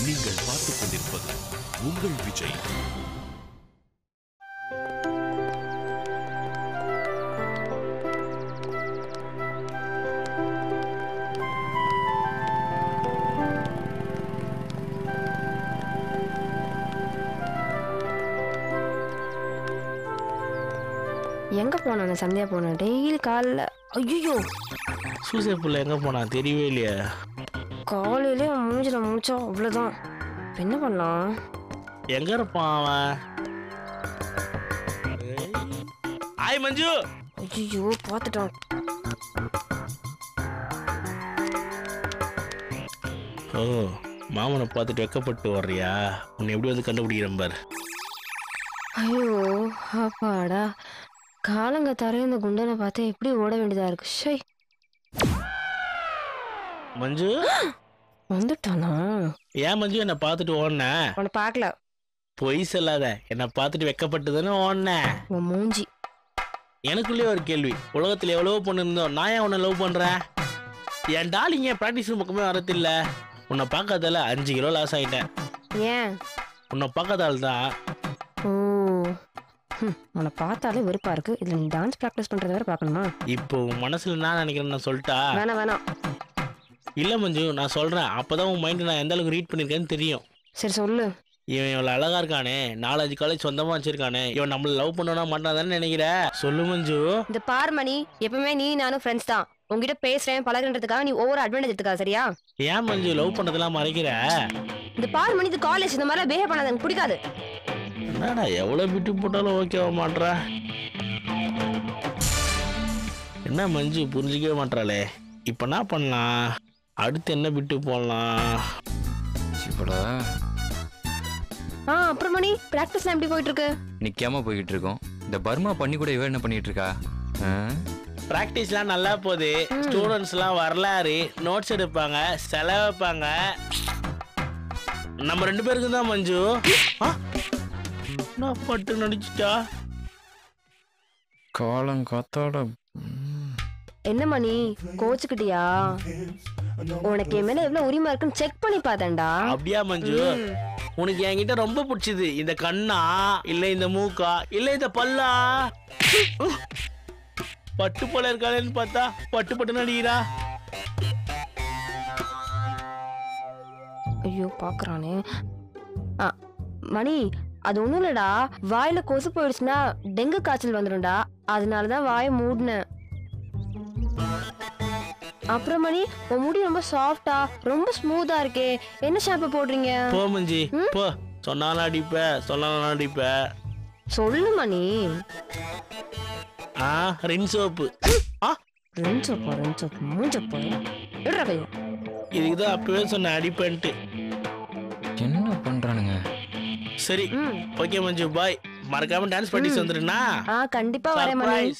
நீங்கள் பார்த்துக் கொண்டிருப்பது உங்கள் விஜய். எங்க போன சந்தியா போன டெய்லி காலைல ஐயோ சூசேப்புள்ள எங்க போனா தெரியவே இல்லையா? காலையிலே மூஞ்சில மூச்சோம் அவ்வளவுதான். என்ன பண்ணலாம்? எங்க இருப்பான் அவன்? ஆய் மஞ்சு. ஐயோ பாத்துட்டான். ஓ மாமனை பார்த்துட்டு வெக்கப்பட்டு வர்றியா? உன்னை எப்படி வந்து கண்டுபிடிக்கிறேன் பாரு. ஐயோ அப்பாடா, காலங்க தர இந்த குண்டனை பார்த்து எப்படி ஓட வேண்டியதா இருக்கு. ஷை மஞ்சு வந்துட்டானா? ஏன் மஞ்சு என்னை பார்த்துட்டு ஓடன? உன்னை பார்க்கல. பொய் சொல்லாத, என்னை பார்த்துட்டு வெக்கப்பட்டு தானே ஓடன. உன் மூஞ்சி. எனக்குள்ளே ஒரு கேள்வி, உலகத்துல எவ்வளவோ பொண்ணு இருந்தோம், நான் ஏன் உன்னை லவ் பண்றேன்? என் டாலிங்க ப்ராக்டிஸ் பக்கமே வரதில்ல. உன்னை பார்க்கறதால 5 கிலோ லாஸ் ஆயிட்டேன். ஏன்? உன்னை பார்க்கறதால தான். ஓ உன்னை பார்த்தாலே வெறுப்பா இருக்கு. இதுல நீ டான்ஸ் ப்ராக்டிஸ் பண்றத வேற பார்க்கணுமா? இப்போ உன் மனசுல நான் நினைக்கிறேன், நான் சொல்லிட்டா? வேணாம் வேணாம். இல்ல மஞ்சு, நான் சொல்றேன், அப்பதான் உன் மைண்ட் நான் எந்த அளவுக்கு ரீட் பண்ணிருக்கேன்னு தெரியும். சரி சொல்லு. இவன் இவ்வளவு அழகா இருக்கானே, 4-5 காலேஜ் சொந்தமா வச்சிருக்கானே, இவன் நம்மள லவ் பண்ணனா மாட்டான் நினைக்கிற? சொல்லு மஞ்சு. இந்த பார் மணி, எப்பவுமே நீ நானும் ஃப்ரெண்ட்ஸ் தான். உங்ககிட்ட பேசுறேன் பழகுறதுக்காக நீ ஒவ்வொரு அட்வான்டேஜ் எடுத்துக்கா, சரியா? ஏன் மஞ்சு லவ் பண்ணதெல்லாம் மறைக்கிற? இந்த பார் மணி, இது காலேஜ், இந்த மாதிரிலாம் பிஹேவ் பண்ணாத, எனக்கு பிடிக்காது. என்னடா எவ்வளவு விட்டு போட்டாலும் ஓகேவா மாட்றா? என்ன மஞ்சு புரிஞ்சிக்கவே மாட்டாளே. இப்ப என்ன பண்ணலாம்? அடுத்து என்ன விட்டு போடலாம்? அப்புறம் மணி, பிராக்டிஸ்லாம் எப்படி போயிட்டு இருக்கு? நிக்காம போய்கிட்டு இருக்கோம். இந்த பர்மா பண்ணி கூட இவ என்ன பண்ணிட்டு இருக்கா? பிராக்டிஸ்லாம் நல்லா போகுது. ஸ்டூடெண்ட்ஸ்லாம் வரலாறு நோட்ஸ் எடுப்பாங்க, செலவைப்பாங்க. நம்ம 2 பேருக்கு தான் மஞ்சு. நான் பட்டு நடிச்சுட்டா. காலங்காத்தாட என்ன மணி கோச்சுக்கிட்டியா? உனக்கு என் மேல எவ்வளவு உரிமை இருக்குன்னு செக் பண்ணி பார்த்தேன்டா. அப்படியா மஞ்சு? உனக்கு என்கிட்ட ரொம்ப பிடிச்சது இந்த கண்ணா, இல்ல இந்த மூக்கா, இல்ல இந்த பல்லா? பட்டு போல இருக்காளேன்னு பார்த்தா பட்டு பட்டு நடிக்கிறா. ஐயோ பாக்குறானே. மணி, அது ஒண்ணும் இல்லடா, வாயில கொசு போயிடுச்சுன்னா டெங்கு காய்ச்சல் வந்துடும்டா, அதனாலதான் வாயை மூடினேன். அப்புறம் மணி, உன் முடி ரொம்ப சாஃப்டா ரொம்ப ஸ்மூத்தா இருக்கே, என்ன ஷாம்பு போடுறீங்க? போ மஞ்சி போ, சொன்னாலும் அடிப்ப சொன்னாலும் அடிப்ப. சொல்லு மணி. ரின் சோப்பு. ரின் சோப்பு மூஞ்சப்போ எடுறா கையா. இதுக்குதான் அப்பவே சொன்ன அடிப்பேன்ட்டு. என்ன பண்றானுங்க? சரி ஓகே மஞ்சு, பாய். மறக்காம டான்ஸ் ப்ராக்டிஸ் வந்துருனா? கண்டிப்பா வரேன் மணி.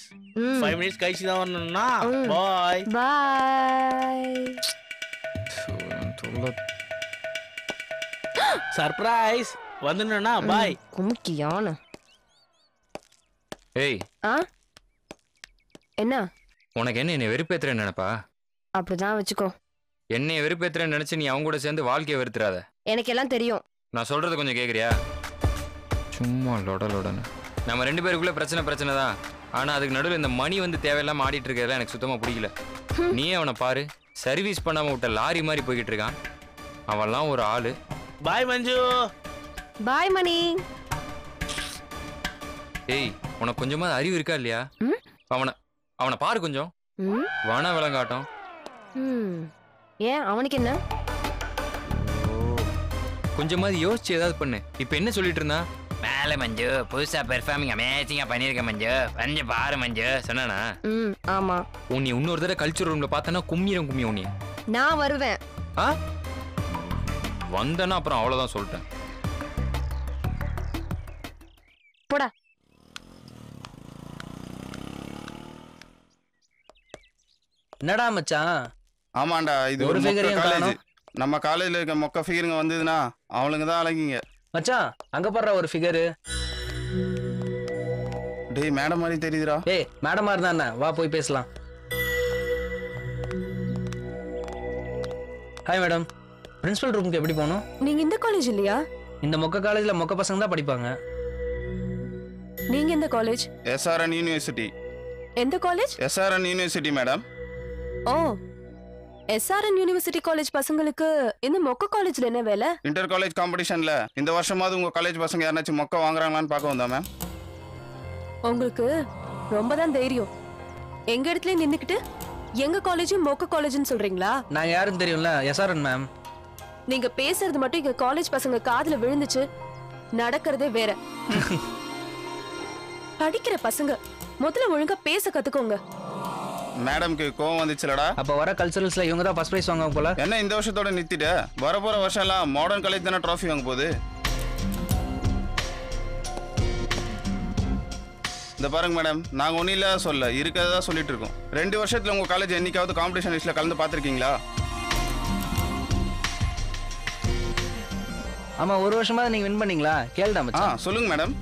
5 மினிட்ஸ் கழிச்சு தான் வரணும்னா. பாய் பாய். சர்ப்ரைஸ் வந்துனா பாய். கும்கியான. ஏய் என்ன உனக்கு என்ன வெறுப்பேத்துறேன்னு நினைப்பா? அப்படிதான் வச்சுக்கோ. என்னைய வெறுப்பேத்துறேன்னு நினைச்சு நீ அவங்க கூட சேர்ந்து வாழ்க்கையை வெறுத்துறாத. எனக்கு எல்லாம் தெரியும். நான் சொல்றது கொஞ்சம் கேக்குறியா? சும்மா லொடலொடன்னு நம்ம 2 பேருக்குள்ள பிரச்சனை தான். ஆனா அதுக்கு நடுவில் இந்த மணி வந்து தேவையில்லாம ஆடிட்டு இருக்கிறதெல்லாம் எனக்கு சுத்தமா பிடிக்கல. நீ அவனை பாரு, சர்வீஸ் பண்ணாம விட்ட லாரி மாதிரி போய்கிட்டு இருக்கான். அவன்லாம் ஒரு ஆளு. பாய் மஞ்சு. பாய் மணி. ஏய், உனக்கு கொஞ்சமா அறிவு இருக்கா இல்லையா? அவனை பாரு கொஞ்சம். வன விளங்காட்டம். ஏன் அவனுக்கு என்ன? கொஞ்சமாவது யோசிச்சு ஏதாவது பண்ணு. இப்ப என்ன சொல்லிட்டு இருந்தா? மேல மஞ்சு புதுசா பெர்ஃபார்மிங் அமேசிங்கா பண்ணிருக்க மஞ்சு, வந்து பாரு மஞ்சு சொன்னானா? ஆமா. உன்னை இன்னொரு தடவை கல்ச்சர் ரூம்ல பார்த்தனா கும்மிரும் உன்னை. நான் வருவேன். வந்தனா அப்புறம் அவ்வளவுதான் சொல்லிட்டேன். போடா. என்னடா மச்சான்? ஆமாண்டா, இது ஒரு காலேஜ். நம்ம காலேஜ்ல இருக்க மொக்க ஃபிகருங்க வந்ததுன்னா அவளுங்க தான் அழகிங்க. மச்சான் அங்க பாடுற ஒரு ஃபிகரு. டேய் மேடம் மாதிரி தெரியுதுடா. ஏய் மேடம் மாதிரி தான், வா போய் பேசலாம். Hi madam. பிரின்சிபல் ரூமுக்கு எப்படி போகணும்? நீங்க இந்த காலேஜ் இல்லையா? இந்த மொக்க காலேஜ்ல மொக்க பசங்க தான் படிப்பாங்க. நீங்க எந்த காலேஜ்? SRN university. எந்த college? SRN university madam. Oh, SRN university college பசங்களுக்கு இந்த மொக்க காலேஜ்ல என்ன வேலை? இன்டர் காலேஜ் காம்படிஷன்ல இந்த வருஷமாவது உங்க காலேஜ் பசங்க யாராச்சும் மொக்க வாங்குறாங்களான்னு பார்க்க வந்தா மேம். உங்களுக்கு ரொம்ப தான் தைரியம். எங்க இடத்துல நின்னுக்கிட்டு எங்க காலேஜும் மொக்க காலேஜ்னு சொல்றீங்களா? நான் யாருன்னு தெரியும்ல, SRN மேம். நீங்க பேசுறது மட்டும் இங்க காலேஜ் பசங்க காதுல விழுந்துச்சு, நடக்கிறதே வேற. படிக்கிற பசங்க முதல்ல ஒழுங்கா பேச கத்துக்கோங்க. மேடம்க்கு கோவம் வந்துச்சுலடா. அப்ப வர கல்ச்சரல்ஸ்ல இவங்க தான் ஃபர்ஸ்ட் பிரைஸ் வாங்குவாங்க போல. என்ன இந்த வருஷத்தோட நிறுத்திட்ட? வரப்போற வருஷம் எல்லாம் மாடர்ன் காலேஜ் தானே ட்ராஃபி வாங்க போகுது. இந்த பாருங்க மேடம், நாங்கள் ஒன்றும் இல்லை சொல்ல இருக்கிறதா சொல்லிட்டு இருக்கோம். 2 வருஷத்துல உங்கள் காலேஜ் என்னைக்காவது காம்படிஷன் லிஸ்ட்டில் கலந்து பார்த்துருக்கீங்களா? ஆமா, ஒரு வருஷமா நீங்க வின் பண்ணீங்களா? கேளுடா மச்சான். சொல்லுங்க மேடம்.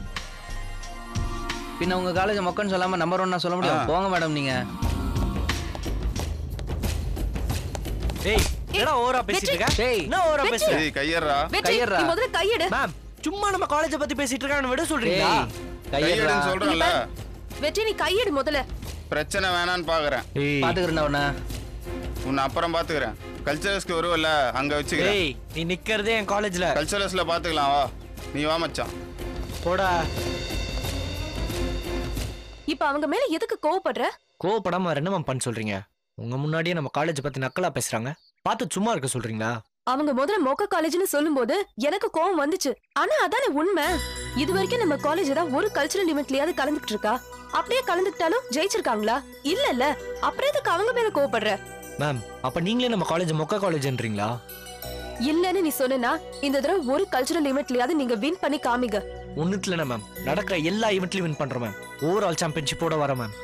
பின்ன உங்க காலேஜ் மொக்கன்னு சொல்லாம நம்பர் 1 சொல்ல முடியும்? போங்க மேடம் நீங்க. ஏய், என்னடா ஓவரா பேசிட்டு இருக்க? டேய், என்ன ஓவரா பேசுற? ஏய் கையறா. கையறா. நீ முதல்ல கையெடு. மேம், சும்மா நம்ம காலேஜ் பத்தி பேசிட்டு இருக்கான்னு விட சொல்றீங்களா? கையறன்னு சொல்றேன்ல. வெற்றி, நீ கையெடு முதல்ல. பிரச்சனை வேணான்னு பாக்குறேன். பாத்துக்கிறேன்டா உன்னை அப்புறம் பாத்துக்கிறேன். கல்ச்சரல்ஸ்க்கு வருவல்ல, அங்க வச்சுக்கிறேன். ஏய், நீ நிக்கிறதே என் காலேஜ்ல. கல்ச்சரல்ஸ்ல பாத்துக்கலாம், வா. நீ வா மச்சான். போடா. இப்ப அவங்க மேல எதுக்கு கோவப்படுற? கோவப்படாம என்ன மேம் பண்ண சொல்றீங்க? உங்க முன்னாடியே நம்ம காலேஜ் பத்தி நக்கலா பேசுறாங்க, பார்த்து சும்மா இருக்க சொல்றீங்களா? அவங்க முதல்ல மொக்க காலேஜ்னு சொல்லும்போது எனக்கு கோவம் வந்துச்சு. ஆனா அதானே உண்மை. இது வரைக்கும் நம்ம காலேஜ் தான் ஒரு கல்ச்சரல் ஈவென்ட்லயாவது கலந்துக்கிட்டு இருக்கா? அப்படியே கலந்துக்கிட்டாலும் ஜெயிச்சிருக்காங்களா? இல்ல. அப்புறம் எதுக்கு அவங்க மேல கோவப்படுற? மேம், அப்ப நீங்களே நம்ம காலேஜ் மொக்க காலேஜ்ன்றீங்களா? இல்லன்னு நீ சொன்னா இந்த தடவை ஒரு கல்ச்சரல் ஈவென்ட்லயாவது நீங்க வின் பண்ணி காமிங்க. ஒண்ணுத்துல மேம், நடக்கிற எல்லா ஈவென்ட்லயும் வின் பண்றோம் மேம். ஓவரால் சாம்பியன்ஷிப்போட வர மேம்.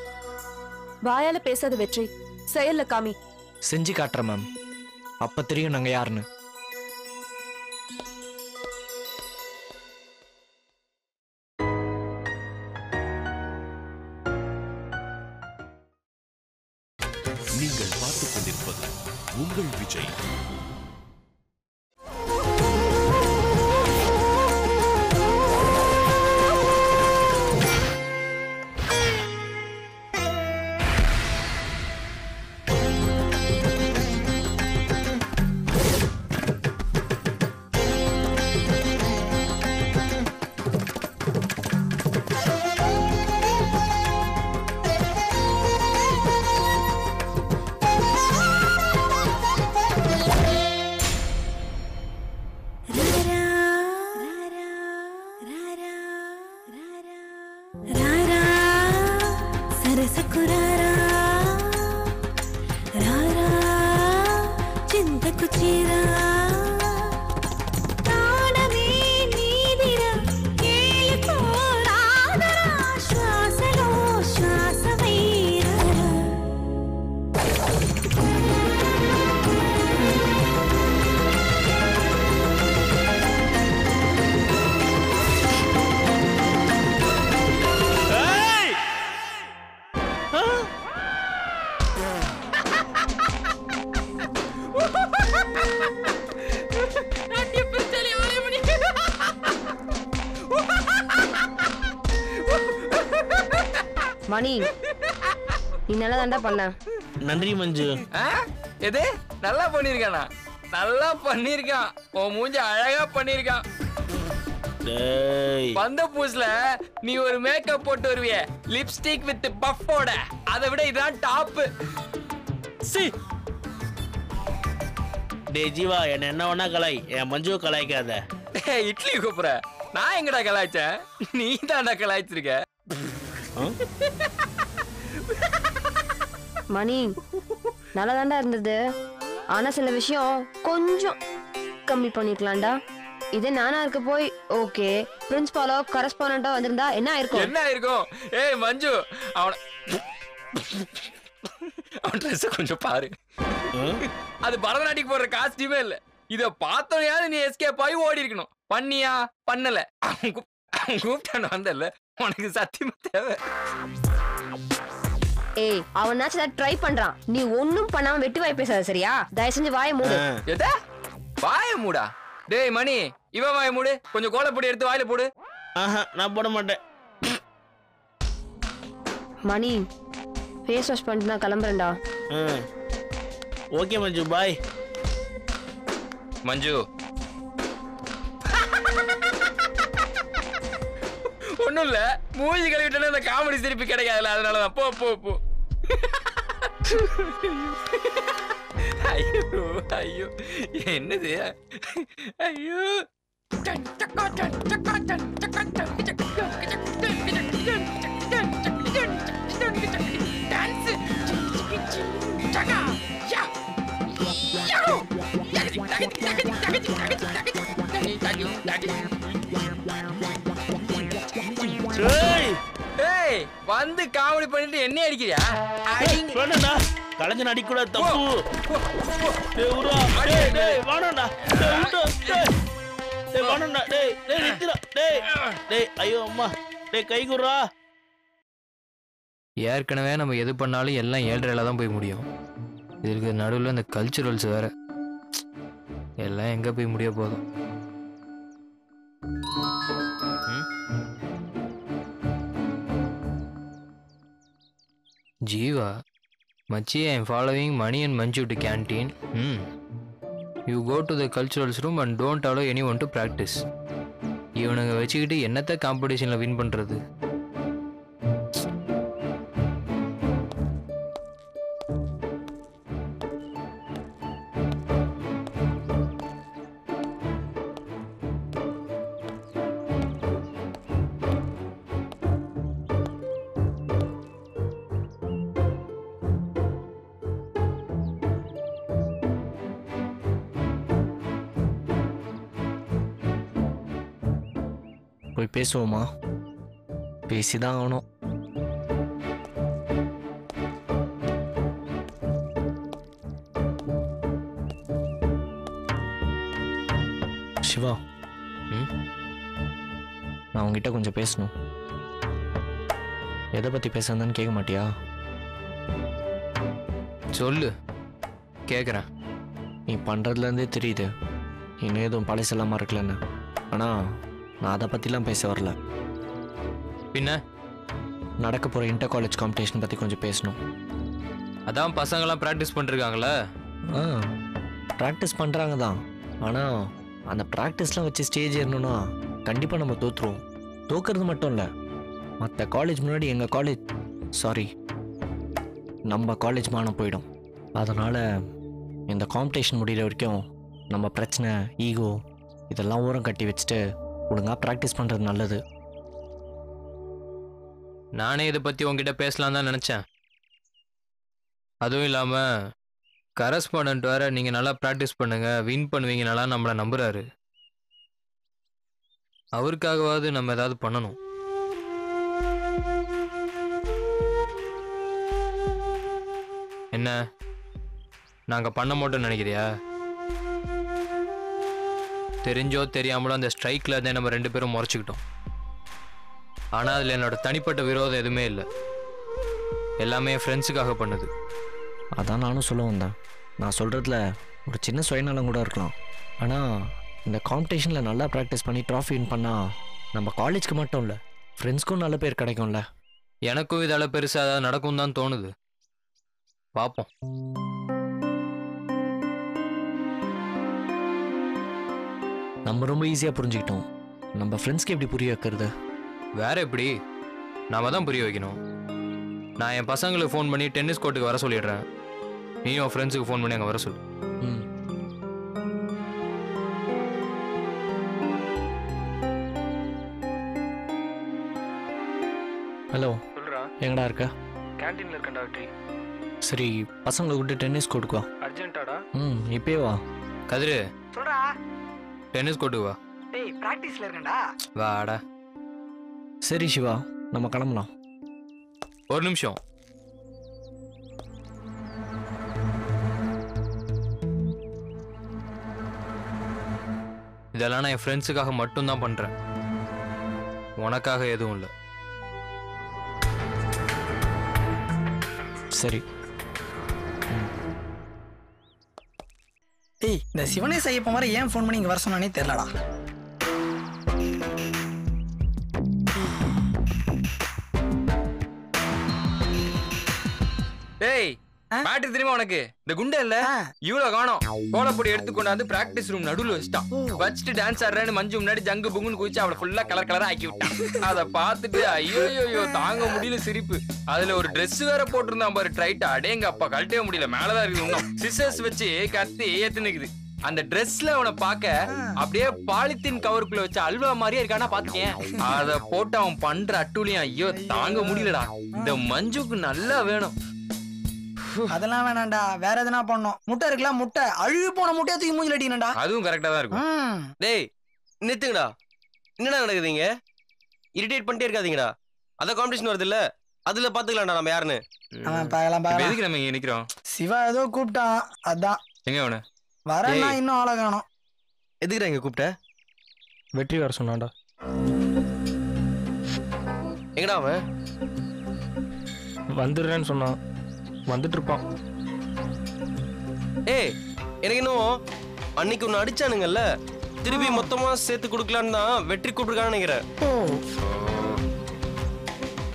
வாயால பேசாத வெற்றி, செயல்ல காமி. செஞ்சு காட்டுறேன் மேம், அப்ப தெரியும் நாங்க யாருன்னு. நீங்கள் பார்த்துக் கொண்டிருப்பது உங்கள் விஜய். மணி, நீ நல்லா தாண்டா பண்ண. நன்றி மஞ்சு. எது நல்லா பண்ணிருக்கானா? நல்லா பண்ணிருக்கான். உன் மூஞ்சி அழகா பண்ணிருக்கான். டேய், வந்த புதுசுல நீ ஒரு மேக்கப் போட்டு வருவிய, லிப்ஸ்டிக் வித் பஃபோட, அதை விட இதான் டாப். சி. டேய் ஜீவா, என்ன வேணா கலாய், என் மஞ்சுவை கலாய்க்காத. இட்லி கூப்பிடுற, நான் எங்கடா கலாய்ச்சேன்? நீ தான்டா கலாய்ச்சிருக்க. மணி, நல்லா தாண்டா இருந்தது. ஆனா சில விஷயம் கொஞ்சம் கம்மி பண்ணிக்கலாம்டா. இதே நானா இருக்க போய் ஓகே பிரின்சிபாலோ கரஸ்பாண்டா வந்திருந்தா என்ன ஆயிருக்கும்? என்ன ஆயிருக்கும்? ஏய் மஞ்சு, அவன் ட்ரெஸ் கொஞ்சம் பாரு. அது பரதநாட்டியம் போடுற காஸ்டியூமே இல்ல. இத பார்த்தோனையாவது நீ எஸ்கேப் ஆகி ஓடி இருக்கணும். பண்ணியா? பண்ணல. கூப்பிட்டான வந்தல. உனக்கு சத்தியமா தேவை. ஏய், அவனாச்சும் ட்ரை பண்றான். நீ ஒன்னும் பண்ணாம வெட்டி வாய் பேசாத சரியா? தயவு செஞ்சு வாயை மூடு. எதா வாய மூடா. டேய் மணி, இவன் வாய மூடு. கொஞ்சம் கோலப்பொடி எடுத்து வாயில போடு. நான் போட மாட்டேன். மணி ஃபேஸ் வாஷ் பண்ணிட்டு நான் கிளம்புறேன்டா. ஓகே மஞ்சு, பாய். மஞ்சு ஒண்ணும் இல்ல, மூஞ்சி கழுவிட்டா இந்த காமெடி சிரிப்பு கிடைக்காதுல்ல, அதனாலதான். போ போ போ. ஐயோ ஐயோ என்னது? ஐயோ வந்து காமெடி பண்ணிட்டு என்ன அடிக்கிறியா? வேணாண்டா, கலைஞன் அடிக்கூட தப்பு. ஐயோ அம்மா, கை குர்ரா. ஏற்கனவே நம்ம எது பண்ணாலும் எல்லாம் 7:30 தான் போய் முடியும். இதுக்கு நடுவில் இந்த கல்ச்சுரல்ஸ் வேற, எல்லாம் எங்க போய் முடிய போதும். ஜீவா, மச்சி, I am following Mani and Manju to canteen. You go to the culturals room and don't allow anyone to practice. இவனுங்க வச்சுக்கிட்டு என்னத்த காம்படிஷனில் வின் பண்ணுறது? போய் பேசுவோமா? பேசிதான் ஆகணும். சிவா, நான் உங்ககிட்ட கொஞ்சம் பேசணும். எதை பற்றி பேசுறதுன்னு கேட்க மாட்டியா? சொல்லு, கேட்குறேன். நீ பண்ணுறதுலேருந்தே தெரியுது இன்னும் எதுவும் பழசெல்லாமா இருக்கலன்னு. ஆனால் நான் அதை பற்றிலாம் பேச வரல. பின்ன நடக்க போகிற இன்டர் காலேஜ் காம்படிஷன் பற்றி கொஞ்சம் பேசணும். அதான் பசங்களாம் ப்ராக்டிஸ் பண்ணிருக்காங்களே. ப்ராக்டிஸ் பண்ணுறாங்க தான். ஆனால் அந்த ப்ராக்டிஸ்லாம் வச்சு ஸ்டேஜ் ஏறணும்னா கண்டிப்பாக நம்ம தோற்றுருவோம். தோக்கிறது மட்டும் இல்லை, மற்ற காலேஜ் முன்னாடி எங்கள் காலேஜ், சாரி நம்ம காலேஜ் மானம் போயிடும். அதனால் இந்த காம்படிஷன் முடிகிற வரைக்கும் நம்ம பிரச்சனை, ஈகோ இதெல்லாம் ஓரம் கட்டி வச்சுட்டு ஒழுங்காக ப்ராக்டிஸ் பண்ணுறது நல்லது. நானே இதை பற்றி உங்ககிட்ட பேசலாம் தான் நினச்சேன். அதுவும் இல்லாமல் கரஸ்பாண்டன்ட் வேற நீங்கள் நல்லா ப்ராக்டிஸ் பண்ணுங்க, வின் பண்ணுவீங்க, நல்லா நம்மளை நம்புகிறாரு. அவருக்காகவாவது நம்ம ஏதாவது பண்ணணும். என்ன நாங்கள் பண்ண மாட்டோம்னு நினைக்கிறியா? தெரிஞ்சோ தெரியாமலோ அந்த ஸ்ட்ரைக்கில் தான் நம்ம 2 பேரும் முறைச்சிக்கிட்டோம். ஆனால் அதில் என்னோட தனிப்பட்ட விரோதம் எதுவுமே இல்லை. எல்லாமே என் ஃப்ரெண்ட்ஸுக்காக பண்ணுது. அதான் நானும் சொல்ல வந்தேன். நான் சொல்கிறதுல ஒரு சின்ன சுயநலம் கூட இருக்கலாம். ஆனால் இந்த காம்படிஷனில் நல்லா ப்ராக்டிஸ் பண்ணி ட்ராஃபி வின் பண்ணால் நம்ம காலேஜ்க்கு மட்டும் இல்லை, ஃப்ரெண்ட்ஸ்க்கும் நல்ல பேர் கிடைக்கும்ல. எனக்கும் இதால் பெருசாக ஏதாவது நடக்கும் தான் தோணுது. பார்ப்போம். நம்ம ரொம்ப ஈஸியாக புரிஞ்சுக்கிட்டோம். நம்ம ஃப்ரெண்ட்ஸ்க்கு எப்படி புரிய வைக்கிறது? வேற எப்படி? நாம தான் புரிய வைக்கணும். நான் என் பசங்களுக்கு ஃபோன் பண்ணி டென்னிஸ் கோர்ட்டுக்கு வர சொல்லிடுறேன். நீ உன் ஃப்ரெண்ட்ஸுக்கு ஃபோன் பண்ணி அங்கே வர சொல்லு. ஹலோ, சொல்றா. எங்கடா இருக்க? கேண்டீன்ல இருக்கேன்டா வெற்றி. சரி, பசங்களை விட்டு டென்னிஸ் கோர்ட்டுக்கு வா. அர்ஜென்ட்டாடா? இப்பயே வா. கதிரு, சொல்றா. டென்னிஸ் கோர்ட்டுக்கு வா. டேய், பிராக்டிஸ்ல இருக்கேன்டா. வாடா. சரி சிவா, நம்ம கிளம்பலாம். ஒரு நிமிஷம். இதெல்லாம் நான் என் ஃப்ரெண்ட்ஸுக்காக மட்டும்தான் பண்றேன், உனக்காக எதுவும் இல்லை. சரி. டேய் இந்த சிவனே செய்யப்ப மாதிரி ஏன் ஃபோன் பண்ணி இங்க வர சொன்னானே தெரியலடா. டேய் மேட்ரு தெரியுமா உனக்கு? இந்த குண்டை இல்ல இவ்வளவு காணோம் கோலப்பொடி எடுத்து கொண்டாந்து பிராக்டிஸ் ரூம் நடுவுல வச்சுட்டு டான்ஸ் ஆடுறேன்னு மஞ்சு முன்னாடி ஜங்கு புங்குன்னு குதிச்சு அவளை ஃபுல்லா கலர் கலரா ஆக்கி விட்டான். அதை பார்த்துட்டு ஐயோ தாங்க முடியல சிரிப்பு. அதுல ஒரு Dress வேற போட்டிருந்தான் பாரு ட்ரைட்டா. அடேங்க அப்பா கழட்டவே முடியல, மேலதான் இருக்குது இன்னும். சிசர்ஸ் வச்சு கத்தி ஏத்து நிக்குது. அந்த Dressல அவனை பார்க்க அப்படியே பாலித்தீன் கவருக்குள்ள வச்ச அல்வா மாதிரியே இருக்கானா பாத்துக்கேன். அத போட்டு அவன் பண்ற அட்டூழியம் ஐயோ தாங்க முடியலடா. இந்த மஞ்சுக்கு நல்லா வேணும். அதெல்லாம் வேணாம்டா, வேற எதனா பண்ணோம். முட்டை இருக்கலாம், முட்டை அழுகி போன முட்டையை தூக்கி மூஞ்சில அடிக்கணும்டா. அதுவும் கரெக்டா தான் இருக்கும். டேய் நிறுத்துங்கடா, என்னடா நடக்குதுங்க? இரிட்டேட் பண்ணிட்டே இருக்காதீங்கடா. அத காம்படிஷன் வருது இல்ல, அதுல பாத்துக்கலாம்டா நம்ம யாருன்னு. எதுக்கு நம்ம இங்க நிக்கிறோம்? சிவா ஏதோ கூப்பிட்டான் அதான். எங்க அவனு வரேன்னா இன்னும் ஆளை காணோம். எதுக்குடா இங்க கூப்பிட்ட? வெற்றி வர சொன்னான்டா. எங்கடா அவன்? வந்துடுறேன்னு சொன்னான், வந்துட்டு இருப்பான். ஏய் எனக்கு இன்னும் அன்னைக்கு ஒன்று அடிச்சானுங்கல்ல, திருப்பி மொத்தமா சேர்த்து கொடுக்கலான்னு தான் வெற்றி கூப்பிட்டுருக்கான்னு நினைக்கிறேன்.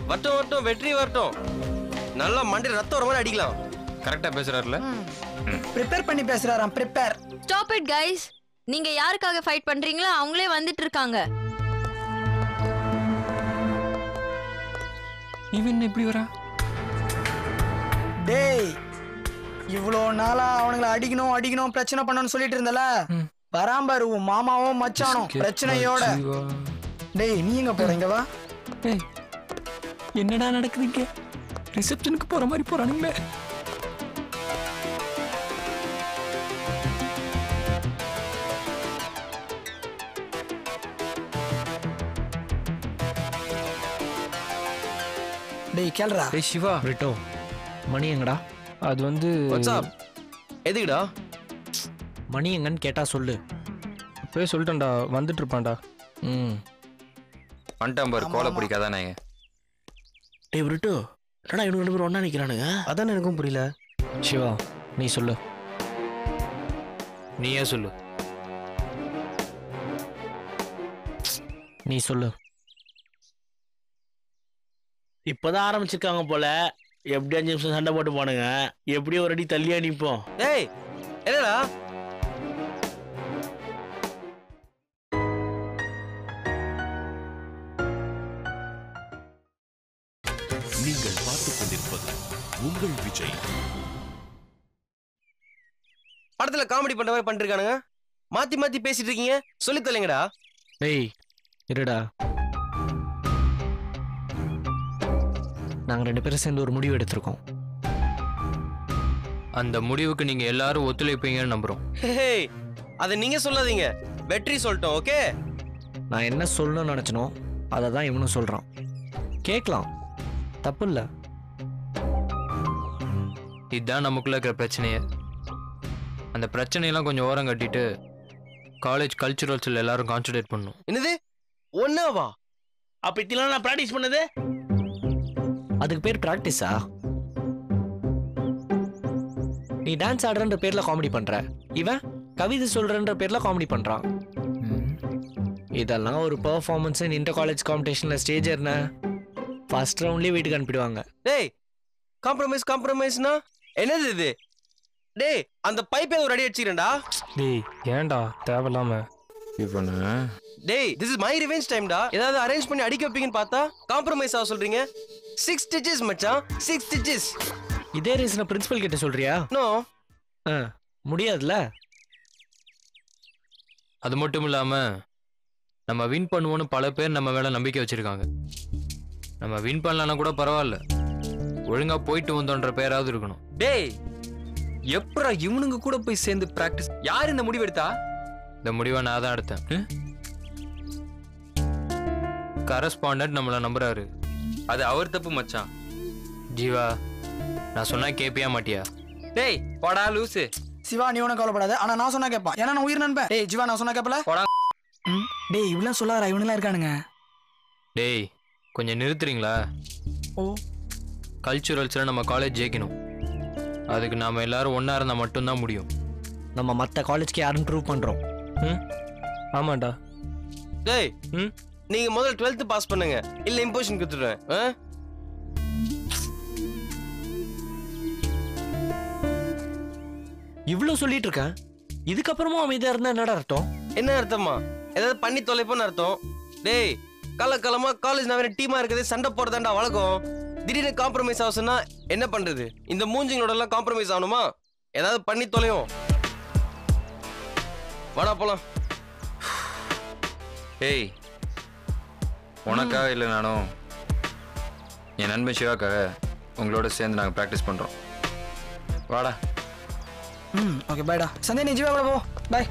வரட்டும் வெற்றி வரட்டும், நல்லா மண்டையில் ரத்தம் வர மாதிரி அடிக்கலாம். கரெக்டா பேசுறாருல, ப்ரிப்பேர் பண்ணி பேசுறாராம். ப்ரிப்பேர். Stop it guys. நீங்க யாருக்காக ஃபைட் பண்றீங்களோ அவங்களே வந்துட்டு இருக்காங்க. இவன் எப்படி வரா? டேய் இவ்வளோ நாளா அவனுங்களை அடிக்கணும் பிரச்சனை பண்ணணும்னு சொல்லிட்டு இருந்தல, பராம்பரு உன் மாமாவும் மச்சானும் பிரச்சனையோட. டேய் நீ எங்க போறீங்க? வா. என்னடா நடக்குதுங்க? ரிசப்ஷனுக்கு போற மாதிரி போறானுங்களே. டேய் கேளுடா. டேய் சிவா. ரிட்டோ மணி எங்கடா? அது வந்து வாட்ஸ்அப் எதுக்குடா? மணி எங்கன்னு கேட்டா சொல்லு. போய் சொல்லிட்டேன்டா, வந்துட்டு இருப்பான்டா. வந்துட்டான் பாரு கோலப்பொடி கதாநாயக. டேய் பிரிட்டோ, என்னடா இவங்க ரெண்டு பேரும் ஒண்ணா நிக்கிறானுங்க? அதான் எனக்கும் புரியல. சிவா நீ சொல்லு. நீயே சொல்லு. நீ சொல்லு. இப்பதான் ஆரம்பிச்சிருக்காங்க போல. எப்படி 5 நிமிஷம் சண்டை போட்டு போனுங்க, எப்படியும் ஒரு அடி தள்ளியா நிப்போம். ஏய் என்னடா? நீங்கள் பார்த்துக் கொண்டிருப்பது உங்கள் விஜய். படத்துல காமெடி பண்ற மாதிரி பண்ணிருக்கானுங்க, மாத்தி பேசிட்டு இருக்கீங்க. சொல்லி தொலைங்கடா. டேய் இருடா, நாங்க 2 பேரும் சேர்ந்து ஒரு முடிவு எடுத்திருக்கோம். அந்த முடிவுக்கு நீங்க எல்லாரும் ஒத்துழைப்பீங்கன்னு நம்புறோம். அதை நீங்க சொல்லாதீங்க, வெற்றி சொல்லிட்டோம். ஓகே, நான் என்ன சொல்லணும்னு நினைச்சனோ அதை தான் இவனும் சொல்றான். கேட்கலாம், தப்பு இல்லை. இதுதான் நமக்குள்ள இருக்கிற பிரச்சனையே. அந்த பிரச்சனையெல்லாம் கொஞ்சம் ஓரம் கட்டிட்டு காலேஜ் கல்ச்சுரல்ஸ்ல எல்லாரும் கான்சன்ட்ரேட் பண்ணும். என்னது ஒன்னாவா? அப்ப இதெல்லாம் நான் பிராக்டிஸ் பண்ணது அதுக்கு பேர் பிராக்டிஸா? நீ டான்ஸ் ஆடுறன்ற பேர்ல காமெடி பண்ற, இவன் கவிதை சொல்றன்ற பேர்ல காமெடி பண்றான். இதெல்லாம் ஒரு பெர்ஃபார்மன்ஸ் இன்டர் காலேஜ் காம்படிஷன்ல ஸ்டேஜ் ஏறின ஃபர்ஸ்ட் ரவுண்ட்லயே வீட்டுக்கு அனுப்பிடுவாங்க. டேய் காம்ப்ரமைஸ்னா என்னது இது? டேய் அந்த பைப்பை ஒரு அடி அடிச்சிரேன்டா. டேய் ஏன்டா தேவையில்லாம இவனு? டேய் this is my revenge time டா. ஏதாவது அரேஞ்ச் பண்ணி அடிக்க வைப்பீங்கன்னு பார்த்தா காம்ப்ரமைஸ் ஆக சொல்றீங்க. 6 stitches மச்சான், 6 stitches. இதே ரீசனை பிரின்சிபல் கிட்ட சொல்றியா? நோ முடியாதுல. அது மட்டும் இல்லாம நம்ம வின் பண்ணுவோன்னு பல பேர் நம்ம மேல நம்பிக்கை வச்சிருக்காங்க. நம்ம வின் பண்ணலன்னா கூட பரவாயில்ல, ஒழுங்கா போயிட்டு வந்தோன்ற பேராவது இருக்கணும். டேய் எப்படா இவனுங்க கூட போய் சேர்ந்து பிராக்டிஸ்? யார் இந்த முடிவு எடுத்தா? இந்த முடிவை நான் தான் எடுத்தேன். கரஸ்பாண்டன்ட் நம்மளை நம்புறாரு. அது அவர் தப்பு மச்சான். ஜீவா நான் சொன்னா கேப்பியா மாட்டியா? டேய் போடா லூசு. சிவா நீ ஒன்றும் கவலைப்படாத, ஆனா நான் சொன்னா கேட்பான். ஏன்னா நான் உயிர் நண்பேன். டேய் ஜீவா நான் சொன்னா கேட்பல. டேய் இவ்வளவு சொல்லாரா? இவனுலாம் இருக்கானுங்க. டேய் கொஞ்சம் நிறுத்துறீங்களா? ஓ கல்ச்சுரல்ஸ்ல நம்ம காலேஜ் ஜெயிக்கணும். அதுக்கு நாம எல்லாரும் ஒன்னா இருந்தா மட்டும்தான் முடியும். நம்ம மற்ற காலேஜ்க்கு யாருன்னு ப்ரூவ் பண்ணுறோம். ஆமாண்டா. டேய் நீங்க முதல்ல 12th பாஸ் பண்ணுங்க, இல்ல இம்போசிஷன் கொடுத்துடுறேன். இவ்வளோ சொல்லிட்டு இருக்கேன், இதுக்கப்புறமும் அமைதியாக இருந்தால் என்னடா அர்த்தம்? என்ன அர்த்தமா? ஏதாவது பண்ணி தொலைப்போன்னு அர்த்தம். டேய் காலகாலமா காலேஜ் நான் டீமா இருக்குது, சண்டை போடுறதாண்டா வழக்கம். திடீர்னு காம்ப்ரமைஸ் ஆகுதுன்னா என்ன பண்றது? இந்த மூஞ்சிங்களோட எல்லாம் காம்ப்ரமைஸ் ஆகணுமா? ஏதாவது பண்ணி தொலையும். வாடா போலாம். ஏய் உனக்காக இல்லை நானும் என் நண்பன் சிவாக்காக உங்களோட சேர்ந்து நாங்கள் ப்ராக்டிஸ் பண்ணுறோம். வாடா. ஓகே பாய்டா. சந்தே நீ ஜீவா கூட போ. பாய்.